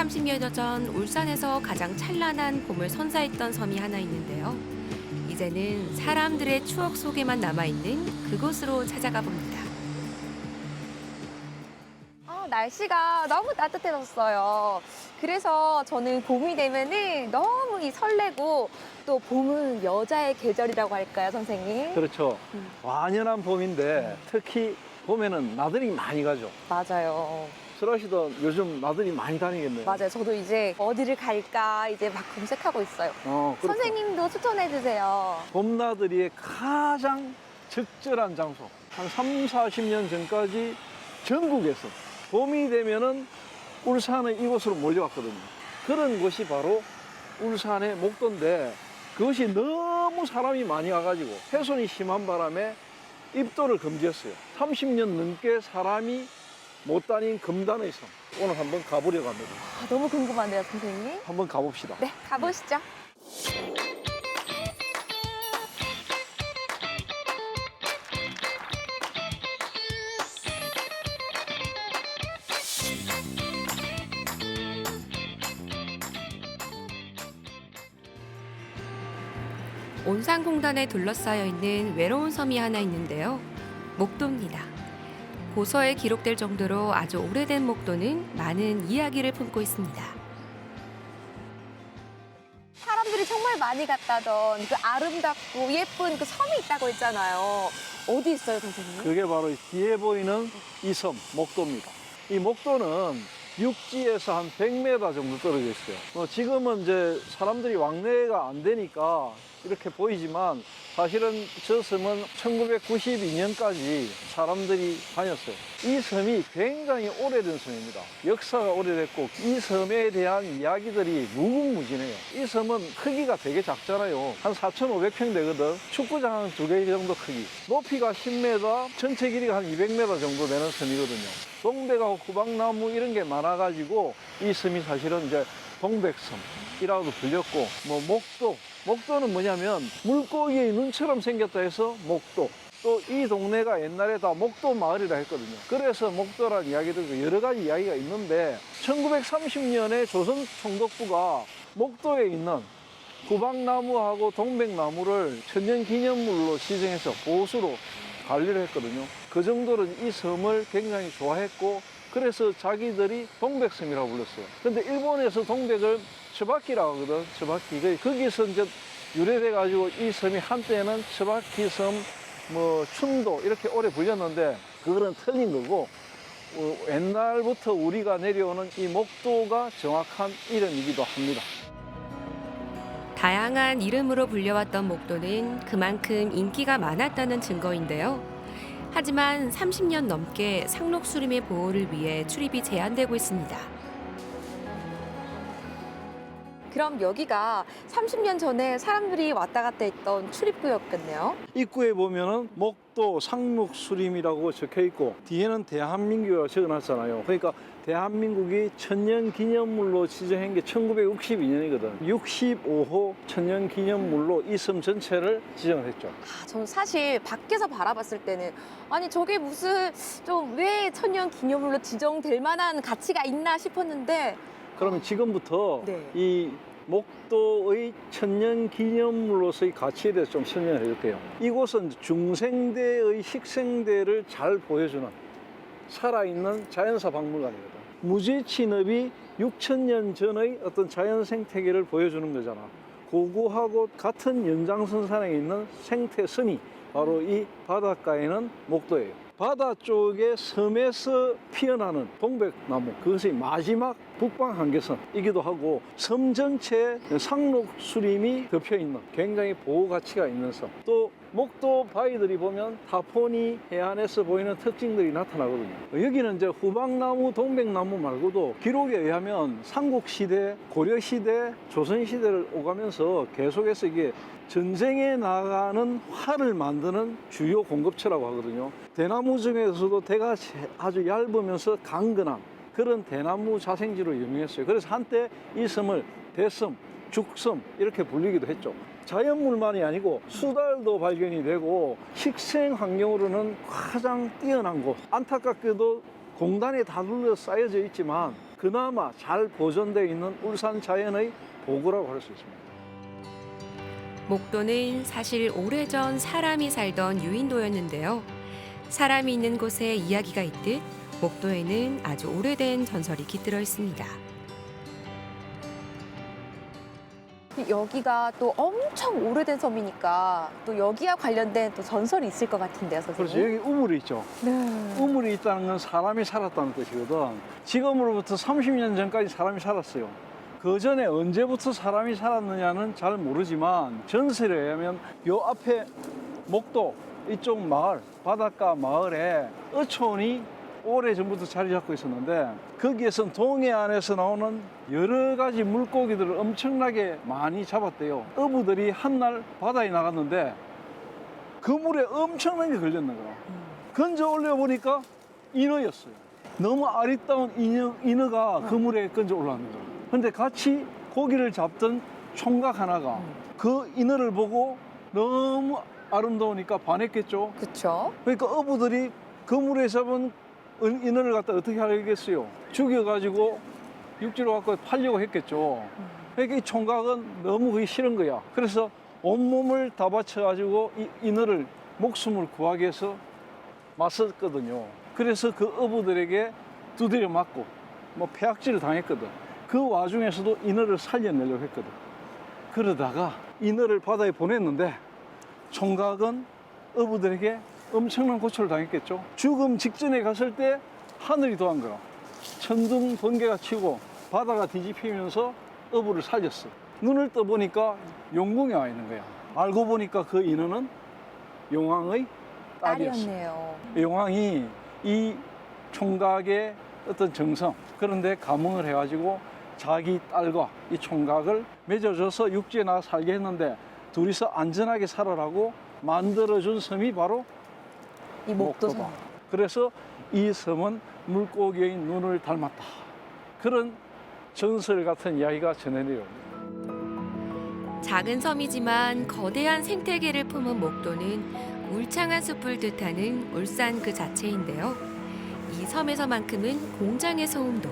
30여 년 전 울산에서 가장 찬란한 봄을 선사했던 섬이 하나 있는데요. 이제는 사람들의 추억 속에만 남아있는 그곳으로 찾아가 봅니다. 날씨가 너무 따뜻해졌어요. 그래서 저는 봄이 되면은 너무 설레고 또 봄은 여자의 계절이라고 할까요, 선생님? 그렇죠. 음. 완연한 봄인데 특히 봄에는 나들이 많이 가죠. 맞아요. 설아 씨도 요즘 나들이 많이 다니겠네요. 맞아요. 저도 이제 어디를 갈까 이제 막 검색하고 있어요. 그렇죠. 선생님도 추천해 주세요. 봄 나들이의 가장 적절한 장소. 한 3, 40년 전까지 전국에서 봄이 되면은 울산의 이곳으로 몰려왔거든요. 그런 곳이 바로 울산의 목도인데 그것이 너무 사람이 많이 와가지고 훼손이 심한 바람에 입도를 금지했어요. 30년 넘게 사람이 못 다닌 금단의 섬. 오늘 한번 가보려고 합니다. 너무 궁금한데요, 선생님? 한번 가봅시다. 네, 가보시죠. 온산공단에 둘러싸여 있는 외로운 섬이 하나 있는데요. 목도입니다. 고서에 기록될 정도로 아주 오래된 목도는 많은 이야기를 품고 있습니다. 사람들이 정말 많이 갔다던 그 아름답고 예쁜 그 섬이 있다고 했잖아요. 어디 있어요, 선생님? 그게 바로 뒤에 보이는 이 섬, 목도입니다. 이 목도는 육지에서 한 100m 정도 떨어져 있어요. 지금은 이제 사람들이 왕래가 안 되니까 이렇게 보이지만 사실은 저 섬은 1992년까지 사람들이 다녔어요. 이 섬이 굉장히 오래된 섬입니다. 역사가 오래됐고 이 섬에 대한 이야기들이 무궁무진해요. 이 섬은 크기가 되게 작잖아요. 한 4,500평 되거든. 축구장 2개 정도 크기. 높이가 10m, 전체 길이가 한 200m 정도 되는 섬이거든요. 동백하고 구박나무 이런 게 많아가지고 이 섬이 사실은 이제 동백섬이라고도 불렸고, 목도는 뭐냐면 물고기의 눈처럼 생겼다 해서 목도. 또 이 동네가 옛날에 다 목도 마을이라 했거든요. 그래서 목도라는 이야기도 여러 가지 이야기가 있는데 1930년에 조선 총독부가 목도에 있는 구박나무하고 동백나무를 천년기념물로 지정해서 보수로 관리를 했거든요. 그 정도로 이 섬을 굉장히 좋아했고 그래서 자기들이 동백섬이라고 불렀어요. 근데 일본에서 동백을 츠바키라고 하거든. 츠바키. 거기서 이제 유래돼가지고 이 섬이 한때는 츠바키섬, 춘도 이렇게 오래 불렸는데 그거는 틀린 거고 옛날부터 우리가 내려오는 이 목도가 정확한 이름이기도 합니다. 다양한 이름으로 불려왔던 목도는 그만큼 인기가 많았다는 증거인데요. 하지만 30년 넘게 상록수림의 보호를 위해 출입이 제한되고 있습니다. 그럼 여기가 30년 전에 사람들이 왔다 갔다 했던 출입구였겠네요. 입구에 보면은 목도 상록수림이라고 적혀 있고 뒤에는 대한민국이라고 적어놨잖아요. 그러니까 대한민국이 천년기념물로 지정한 게 1962년이거든. 65호 천년기념물로 이 섬 전체를 지정을 했죠. 저는 사실 밖에서 바라봤을 때는 아니 저게 무슨 좀 왜 천년 기념물로 지정될 만한 가치가 있나 싶었는데 그러면 지금부터 네. 이 목도의 천년기념물로서의 가치에 대해서 좀 설명을 해줄게요. 이곳은 중생대의 식생대를 잘 보여주는 살아있는 자연사 박물관이거든. 무지친업이 6,000년 전의 어떤 자연 생태계를 보여주는 거잖아. 고구하고 같은 연장선상에 있는 생태섬이 바로 이 바닷가에는 목도예요. 바다 쪽에 섬에서 피어나는 동백나무, 그것이 마지막 북방 한계선이기도 하고 섬 전체에 상록수림이 덮여있는 굉장히 보호가치가 있는 섬. 또 목도 바위들이 보면 타포니 해안에서 보이는 특징들이 나타나거든요. 여기는 이제 후박나무, 동백나무 말고도 기록에 의하면 삼국시대, 고려시대, 조선시대를 오가면서 계속해서 이게 전쟁에 나가는 활을 만드는 주요 공급처라고 하거든요. 대나무 중에서도 대가 아주 얇으면서 강건한 그런 대나무 자생지로 유명했어요. 그래서 한때 이 섬을 대섬, 죽섬 이렇게 불리기도 했죠. 자연물만이 아니고 수달도 발견이 되고 식생 환경으로는 가장 뛰어난 곳. 안타깝게도 공단에 다 둘러 쌓여져 있지만 그나마 잘 보존되어 있는 울산 자연의 보고라고 할 수 있습니다. 목도는 사실 오래전 사람이 살던 유인도였는데요. 사람이 있는 곳에 이야기가 있듯 목도에는 아주 오래된 전설이 깃들어 있습니다. 여기가 또 엄청 오래된 섬이니까 또 여기와 관련된 또 전설이 있을 것 같은데요, 그렇죠. 선생님. 여기 우물이 있죠. 네. 우물이 있다는 건 사람이 살았다는 뜻이거든. 지금으로부터 30년 전까지 사람이 살았어요. 그 전에 언제부터 사람이 살았느냐는 잘 모르지만 전설에 의하면 요 앞에 목도 이쪽 마을, 바닷가 마을에 어촌이 오래전부터 자리 잡고 있었는데 거기에선 동해안에서 나오는 여러 가지 물고기들을 엄청나게 많이 잡았대요. 어부들이 한날 바다에 나갔는데 그 물에 엄청난 게 걸렸는 거야. 건져 올려보니까 인어였어요. 너무 아리따운 인어가 그 물에 건져 올라왔는 거야. 근데 같이 고기를 잡던 총각 하나가 그 인어를 보고 너무 아름다우니까 반했겠죠. 그렇죠. 그러니까 어부들이 그 물에 잡은 인어를 갖다 어떻게 하겠어요? 죽여가지고 육지로 갖고 팔려고 했겠죠. 그러니까 이 총각은 너무 그게 싫은 거야. 그래서 온몸을 다 바쳐가지고 이 인어를 목숨을 구하기 위해서 맞섰거든요. 그래서 그 어부들에게 두드려 맞고 뭐 폐악질을 당했거든. 그 와중에서도 인어를 살려내려고 했거든. 그러다가 인어를 바다에 보냈는데 총각은 어부들에게 엄청난 고초를 당했겠죠. 죽음 직전에 갔을 때 하늘이 도한 거야. 천둥 번개가 치고 바다가 뒤집히면서 어부를 살렸어. 눈을 떠보니까 용궁에 와 있는 거야. 알고 보니까 그 인어는 용왕의 딸이었어. 딸이었네요. 용왕이 이 총각의 어떤 정성, 그런데 감흥을 해가지고 자기 딸과 이 총각을 맺어줘서 육지에 나가 살게 했는데 둘이서 안전하게 살아라고 만들어준 섬이 바로 이 목도섬. 목도다. 그래서 이 섬은 물고기의 눈을 닮았다. 그런 전설 같은 이야기가 전해내요. 작은 섬이지만 거대한 생태계를 품은 목도는 울창한 숲을 뜻하는 울산 그 자체인데요. 이 섬에서만큼은 공장의 소음도,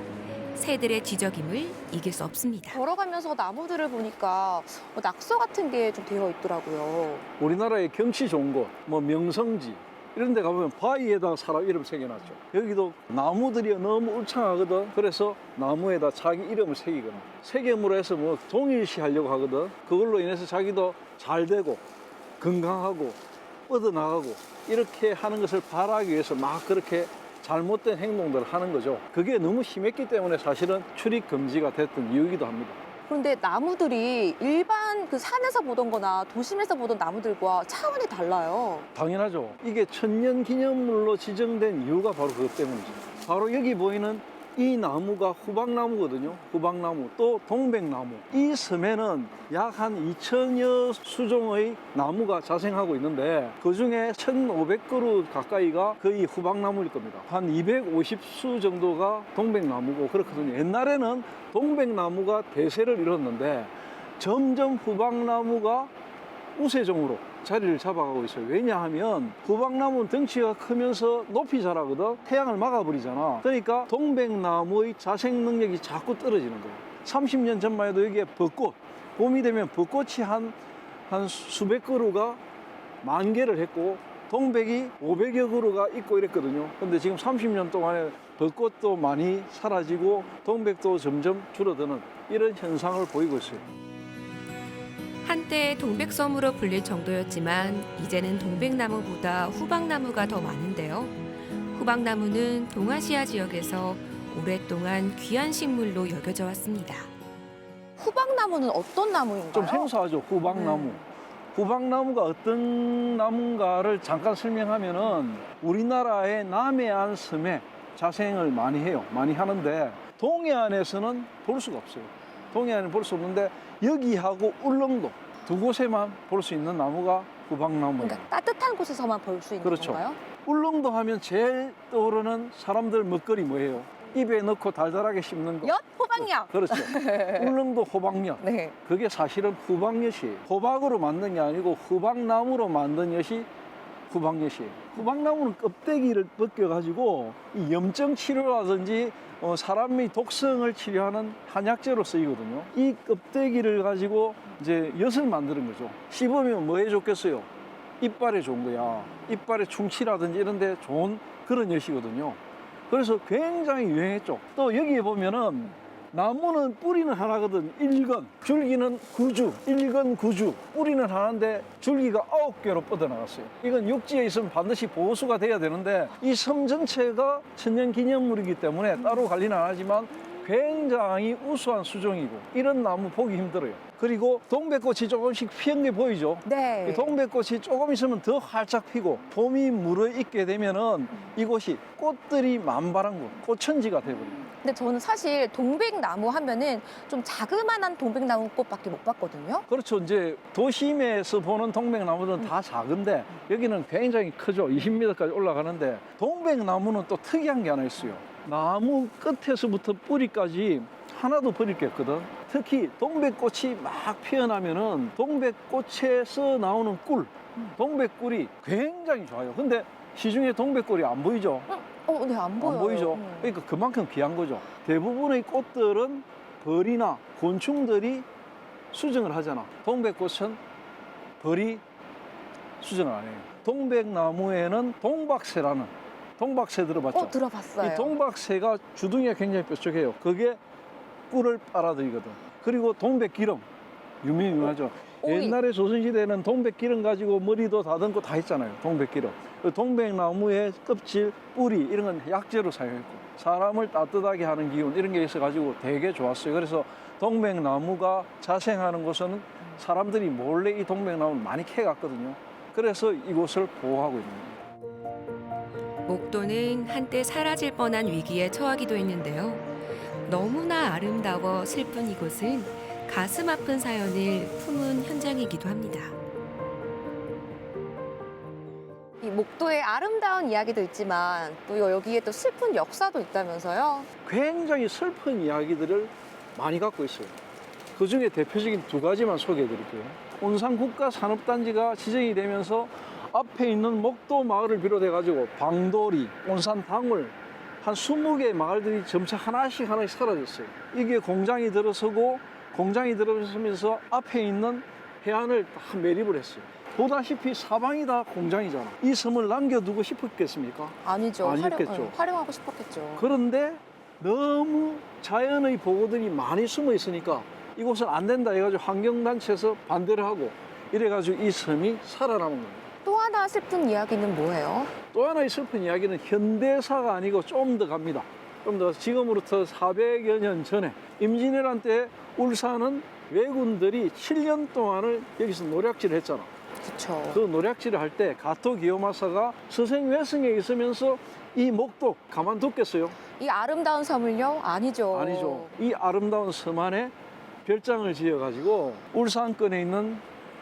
새들의 뒤적임을 이길 수 없습니다. 걸어가면서 나무들을 보니까 낙서 같은 게 좀 되어 있더라고요. 우리나라의 경치 좋은 곳, 뭐 명성지 이런 데 가보면 바위에다 사람 이름 새겨놨죠. 여기도 나무들이 너무 울창하거든. 그래서 나무에다 자기 이름을 새기거나 새김으로 해서 뭐 동일시 하려고 하거든. 그걸로 인해서 자기도 잘 되고 건강하고 뻗어나가고 이렇게 하는 것을 바라기 위해서 막 그렇게 잘못된 행동들을 하는 거죠. 그게 너무 심했기 때문에 사실은 출입 금지가 됐던 이유이기도 합니다. 그런데 나무들이 일반 그 산에서 보던 거나 도심에서 보던 나무들과 차원이 달라요. 당연하죠. 이게 천년기념물로 지정된 이유가 바로 그것 때문이죠. 바로 여기 보이는 이 나무가 후박나무거든요. 후박나무, 또 동백나무. 이 섬에는 약 한 2천여 수종의 나무가 자생하고 있는데 그중에 1,500그루 가까이가 거의 후박나무일 겁니다. 한 250수 정도가 동백나무고 그렇거든요. 옛날에는 동백나무가 대세를 이뤘는데 점점 후박나무가 우세종으로 자리를 잡아가고 있어요. 왜냐하면 후박나무는 덩치가 크면서 높이 자라거든. 태양을 막아버리잖아. 그러니까 동백나무의 자생 능력이 자꾸 떨어지는 거예요. 30년 전만 해도 여기에 벚꽃, 봄이 되면 벚꽃이 한 수백 그루가 만개를 했고 동백이 500여 그루가 있고 이랬거든요. 근데 지금 30년 동안에 벚꽃도 많이 사라지고 동백도 점점 줄어드는 이런 현상을 보이고 있어요. 한때 동백섬으로 불릴 정도였지만 이제는 동백나무보다 후박나무가 더 많은데요. 후박나무는 동아시아 지역에서 오랫동안 귀한 식물로 여겨져 왔습니다. 후박나무는 어떤 나무인가요? 좀 생소하죠. 후박나무. 후박나무가 어떤 나무인가를 잠깐 설명하면은 우리나라의 남해안 섬에 자생을 많이 해요. 많이 하는데 동해안에서는 볼 수가 없어요. 동해안은 볼 수 없는데 여기하고 울릉도 두 곳에만 볼 수 있는 나무가 후박나무예요. 그러니까 따뜻한 곳에서만 볼 수 있는 그렇죠. 건가요? 울릉도 하면 제일 떠오르는 사람들 먹거리 뭐예요? 입에 넣고 달달하게 씹는 거. 엿? 호박엿? 그렇죠. 울릉도 호박엿. 네. 그게 사실은 후박엿이에요. 호박으로 만든 게 아니고 후박나무로 만든 엿이 후방엿이에요. 후방나무는 껍데기를 벗겨가지고 이 염증 치료라든지 사람의 독성을 치료하는 한약재로 쓰이거든요. 이 껍데기를 가지고 이제 엿을 만드는 거죠. 씹으면 뭐에 좋겠어요? 이빨에 좋은 거야. 이빨에 충치라든지 이런 데 좋은 그런 엿이거든요. 그래서 굉장히 유행했죠. 또 여기에 보면은 나무는 뿌리는 하나거든. 1건, 줄기는 9주, 1건 9주. 뿌리는 하나인데 줄기가 9개로 뻗어나갔어요. 이건 육지에 있으면 반드시 보호수가 돼야 되는데 이 섬 전체가 천년기념물이기 때문에 따로 관리는 안 하지만 굉장히 우수한 수종이고 이런 나무 보기 힘들어요. 그리고 동백꽃이 조금씩 피는 게 보이죠? 네. 이 동백꽃이 조금 있으면 더 활짝 피고 봄이 물어있게 되면은 이곳이 꽃들이 만발한 곳, 꽃천지가 되어버립니다. 근데 저는 사실 동백나무 하면은 좀 자그마한 동백나무 꽃밖에 못 봤거든요. 그렇죠. 이제 도심에서 보는 동백나무는 다 작은데 여기는 굉장히 크죠. 20m까지 올라가는데 동백나무는 또 특이한 게 하나 있어요. 나무 끝에서부터 뿌리까지 하나도 버릴 게 없거든. 특히 동백꽃이 막 피어나면은 동백꽃에서 나오는 꿀, 동백꿀이 굉장히 좋아요. 근데 시중에 동백꿀이 안 보이죠? 네, 안 보여요. 안 보이죠? 그러니까 그만큼 귀한 거죠. 대부분의 꽃들은 벌이나 곤충들이 수정을 하잖아. 동백꽃은 벌이 수정을 안 해요. 동백나무에는 동박새라는, 동박새 들어봤죠? 들어봤어요. 이 동박새가 주둥이가 굉장히 뾰족해요. 그게 꿀을 빨아들이거든. 그리고 동백기름, 유명하죠. 오이. 옛날에 조선시대에는 동백기름 가지고 머리도 다듬고 다 했잖아요. 동백기름. 동백나무의 껍질, 뿌리 이런 건 약재로 사용했고 사람을 따뜻하게 하는 기운 이런 게 있어가지고 되게 좋았어요. 그래서 동백나무가 자생하는 곳은 사람들이 몰래 이 동백나무를 많이 캐갔거든요. 그래서 이곳을 보호하고 있는 거예요. 목도는 한때 사라질 뻔한 위기에 처하기도 했는데요. 너무나 아름다워 슬픈 이곳은 가슴 아픈 사연을 품은 현장이기도 합니다. 이 목도의 아름다운 이야기도 있지만 또 여기에 또 슬픈 역사도 있다면서요? 굉장히 슬픈 이야기들을 많이 갖고 있어요. 그 중에 대표적인 두 가지만 소개해 드릴게요. 온산 국가산업단지가 지정이 되면서 앞에 있는 목도 마을을 비롯해 가지고 방도리, 온산 당울 한 20개의 마을들이 점차 하나씩 사라졌어요. 이게 공장이 들어서고 공장이 들어서면서 앞에 있는 해안을 다 매립을 했어요. 보다시피 사방이 다 공장이잖아. 이 섬을 남겨두고 싶었겠습니까? 아니죠. 아니겠죠. 활용하고 싶었겠죠. 그런데 너무 자연의 보고들이 많이 숨어 있으니까 이곳은 안 된다 해가지고 환경단체에서 반대를 하고 이래가지고 이 섬이 살아남은 겁니다. 또 하나 슬픈 이야기는 뭐예요? 또 하나의 슬픈 이야기는 현대사가 아니고 좀 더 갑니다. 좀 더 지금으로부터 400여 년 전에 임진왜란 때 울산은 왜군들이 7년 동안을 여기서 노략질을 했잖아. 그렇죠. 그 노략질을 할 때 가토 기요마사가 서생외승에 있으면서 이 목도 가만뒀겠어요? 이 아름다운 섬을요? 아니죠. 아니죠. 이 아름다운 섬 안에 별장을 지어가지고 울산권에 있는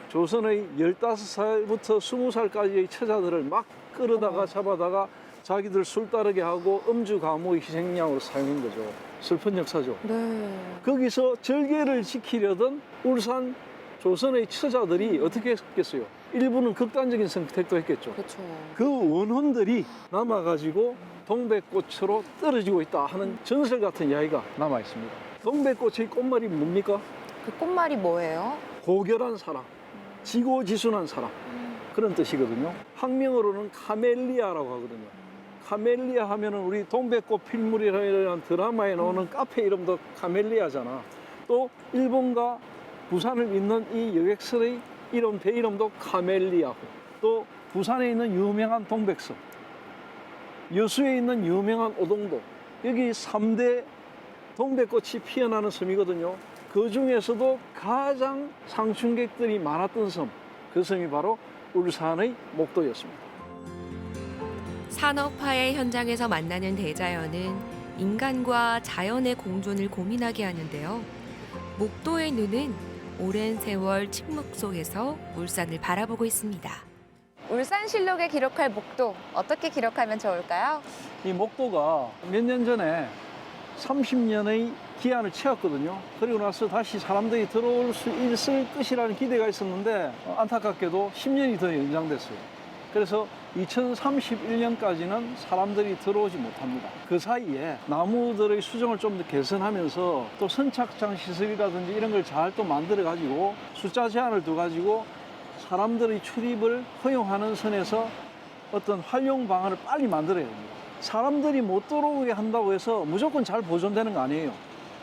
조선의 15살부터 20살까지의 처자들을 막 끌어다가 잡아다가 자기들 술 따르게 하고 음주 감옥의 희생양으로 사용한 거죠. 슬픈 역사죠. 네. 거기서 절개를 지키려던 울산 조선의 처자들이 어떻게 했겠어요? 일부는 극단적인 선택도 했겠죠. 그렇죠. 그 원혼들이 남아가지고 동백꽃으로 떨어지고 있다 하는 전설 같은 이야기가 남아 있습니다. 동백꽃의 꽃말이 뭡니까? 그 꽃말이 뭐예요? 고결한 사랑, 지고지순한 사랑 그런 뜻이거든요. 학명으로는 카멜리아라고 하거든요. 카멜리아 하면은 우리 동백꽃 필물이라는 드라마에 나오는 카페 이름도 카멜리아잖아. 또 일본과 부산을 잇는 이 여객선의 이름, 배 이름도 카멜리아고, 또 부산에 있는 유명한 동백섬, 여수에 있는 유명한 오동도, 여기 3대 동백꽃이 피어나는 섬이거든요. 그 중에서도 가장 상춘객들이 많았던 섬, 그 섬이 바로 울산의 목도였습니다. 산업화의 현장에서 만나는 대자연은 인간과 자연의 공존을 고민하게 하는데요. 목도의 눈은 오랜 세월 침묵 속에서 울산을 바라보고 있습니다. 울산실록에 기록할 목도 어떻게 기록하면 좋을까요? 이 목도가 몇 년 전에 30년의 기한을 채웠거든요. 그리고 나서 다시 사람들이 들어올 수 있을 것이라는 기대가 있었는데 안타깝게도 10년이 더 연장됐어요. 그래서 2031년까지는 사람들이 들어오지 못합니다. 그 사이에 나무들의 수정을 좀 더 개선하면서 또 선착장 시설이라든지 이런 걸 잘 또 만들어 가지고 숫자 제한을 둬 가지고 사람들의 출입을 허용하는 선에서 어떤 활용 방안을 빨리 만들어야 됩니다. 사람들이 못 들어오게 한다고 해서 무조건 잘 보존되는 거 아니에요.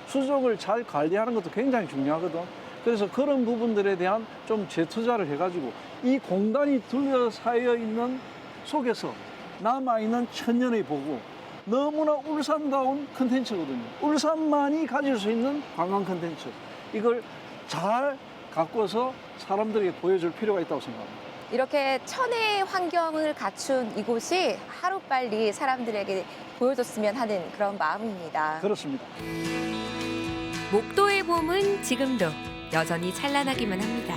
수족을 잘 관리하는 것도 굉장히 중요하거든. 그래서 그런 부분들에 대한 좀 재투자를 해가지고 이 공간이 둘러싸여 있는 속에서 남아있는 천년의 보고 너무나 울산다운 컨텐츠거든요. 울산만이 가질 수 있는 관광 컨텐츠. 이걸 잘 가꿔서 사람들에게 보여줄 필요가 있다고 생각합니다. 이렇게 천혜의 환경을 갖춘 이곳이 하루빨리 사람들에게 보여줬으면 하는 그런 마음입니다. 그렇습니다. 목도의 봄은 지금도 여전히 찬란하기만 합니다.